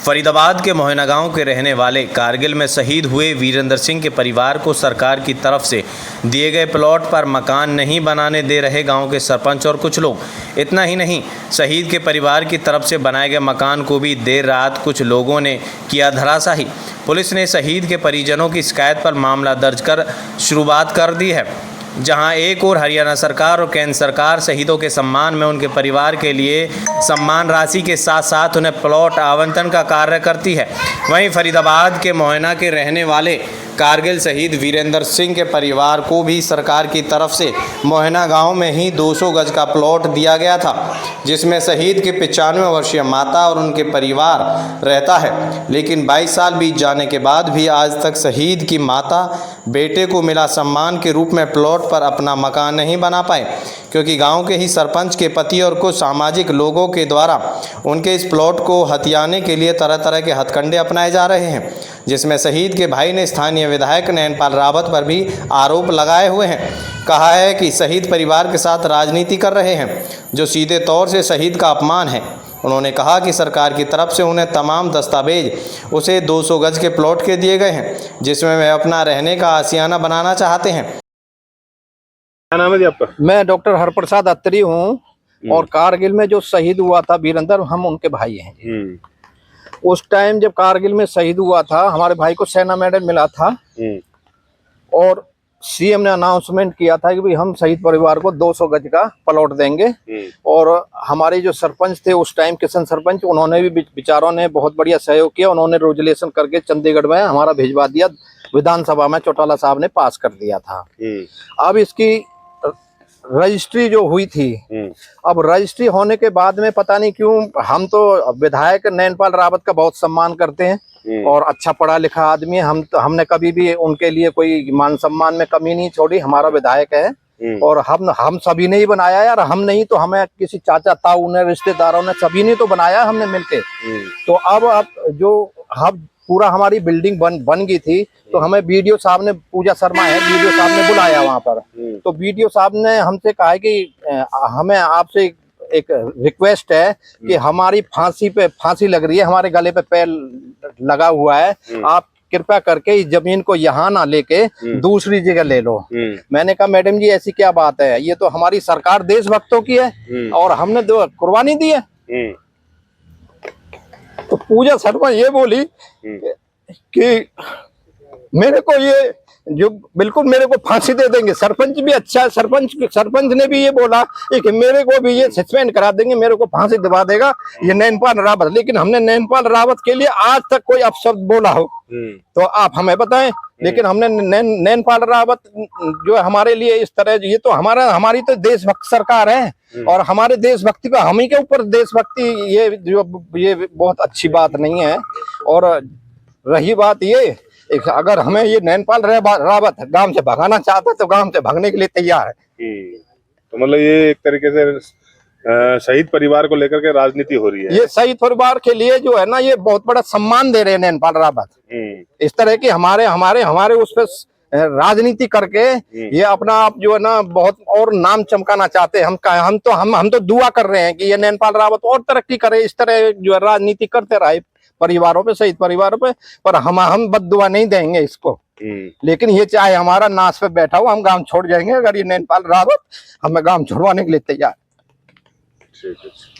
फरीदाबाद के मोहना गांव के रहने वाले कारगिल में शहीद हुए वीरेंद्र सिंह के परिवार को सरकार की तरफ से दिए गए प्लॉट पर मकान नहीं बनाने दे रहे गांव के सरपंच और कुछ लोग। इतना ही नहीं, शहीद के परिवार की तरफ से बनाए गए मकान को भी देर रात कुछ लोगों ने किया धराशायी। पुलिस ने शहीद के परिजनों की शिकायत पर मामला दर्ज कर शुरुआत कर दी है। जहां एक और हरियाणा सरकार और केंद्र सरकार शहीदों के सम्मान में उनके परिवार के लिए सम्मान राशि के साथ साथ उन्हें प्लॉट आवंटन का कार्य करती है, वहीं फरीदाबाद के मोहना के रहने वाले कारगिल शहीद वीरेंद्र सिंह के परिवार को भी सरकार की तरफ से मोहना गांव में ही 200 गज का प्लॉट दिया गया था, जिसमें शहीद की 95 वर्षीय माता और उनके परिवार रहता है। लेकिन 22 साल बीत जाने के बाद भी आज तक शहीद की माता बेटे को मिला सम्मान के रूप में प्लॉट पर अपना मकान नहीं बना पाए, क्योंकि गांव के ही सरपंच के पति और कुछ सामाजिक लोगों के द्वारा उनके इस प्लॉट को हथियाने के लिए तरह तरह के हथकंडे अपनाए जा रहे हैं, जिसमें शहीद के भाई ने स्थानीय विधायक नैनपाल रावत पर भी आरोप लगाए हुए हैं। कहा है कि शहीद परिवार के साथ राजनीति कर रहे हैं, जो सीधे तौर से शहीद का अपमान है। उन्होंने कहा कि सरकार की तरफ से उन्हें तमाम दस्तावेज उसे 200 गज के प्लॉट के दिए गए हैं, जिसमें वे अपना रहने का आशियाना बनाना चाहते हैं। क्या नाम है जी आपका? मैं डॉक्टर हरप्रसाद अत्री हूँ और कारगिल में जो शहीद हुआ था वीरेंद्र, हम उनके भाई हैं। उस टाइम जब कारगिल में शहीद हुआ था, हमारे भाई को सेना मेडल मिला था और सीएम ने अनाउंसमेंट किया था कि भाई हम शहीद परिवार को 200 गज का प्लॉट देंगे। और हमारे जो सरपंच थे उस टाइम, किशन सरपंच, उन्होंने भी विचारों ने बहुत बढ़िया सहयोग किया। उन्होंने रेजुलेशन करके चंडीगढ़ में हमारा भिजवा दिया, विधानसभा में चौटाला साहब ने पास कर दिया था। अब इसकी रजिस्ट्री जो हुई थी, अब रजिस्ट्री होने के बाद में पता नहीं क्यों, हम तो विधायक नैनपाल रावत का बहुत सम्मान करते हैं और अच्छा पढ़ा लिखा आदमी है। हमने कभी भी उनके लिए कोई मान सम्मान में कमी नहीं छोड़ी। हमारा विधायक है और हम सभी ने ही बनाया यार। हम नहीं तो हमें किसी चाचा ताऊ ने, रिश्तेदारों ने, सभी ने तो बनाया हमने मिलके। तो अब जो हम पूरा हमारी बिल्डिंग बन गई थी, तो हमें बीडीओ साहब ने, पूजा शर्मा है, बीडीओ साहब ने बुलाया वहां पर। तो बीडीओ साहब ने हमसे कहा कि हमें आपसे एक रिक्वेस्ट है कि हमारी फांसी लग रही है, हमारे गले पे पैर लगा हुआ है, आप कृपया करके इस जमीन को यहाँ ना लेके दूसरी जगह ले लो। मैंने कहा मैडम जी ऐसी क्या बात है, ये तो हमारी सरकार देशभक्तों की है और हमने कुर्बानी दी है। तो पूजा शर्मा ये बोली कि मेरे को ये जो बिल्कुल मेरे को फांसी दे देंगे। सरपंच भी अच्छा है, सरपंच ने भी ये बोला कि मेरे को भी ये सस्पेंड करा देंगे, मेरे को फांसी दिवा देगा ये नैनपाल रावत। लेकिन हमने नैनपाल रावत के लिए आज तक कोई अपशब्द बोला हो तो आप हमें बताएं। लेकिन हमने नैनपाल रावत जो हमारे लिए इस तरह, ये तो हमारी तो देशभक्त सरकार है और हमारे देशभक्ति का हम ही के ऊपर देशभक्ति, ये बहुत अच्छी बात नहीं है। और रही बात ये, अगर हमें ये नैनपाल रावत गांव से भगाना चाहता है तो गांव से भागने के लिए तैयार है। तो मतलब ये एक तरीके से शहीद परिवार को लेकर के राजनीति हो रही है। ये शहीद परिवार के लिए जो है ना, ये बहुत बड़ा सम्मान दे रहे हैं नैनपाल रावत। इस तरह की हमारे उस पर राजनीति करके ये अपना आप जो है ना बहुत और नाम चमकाना चाहते हैं। हम तो दुआ कर रहे हैं कि ये नैनपाल रावत और तरक्की करे, इस तरह जो है राजनीति करते रहे परिवारों पे, शहीद परिवारों पे। पर हम बद्दुआ नहीं देंगे इसको। लेकिन ये चाहे हमारा नाश पे बैठा हुआ, हम गांव छोड़ जाएंगे अगर ये नैनपाल रावत हमें गांव छोड़वाने के लिए तैयार।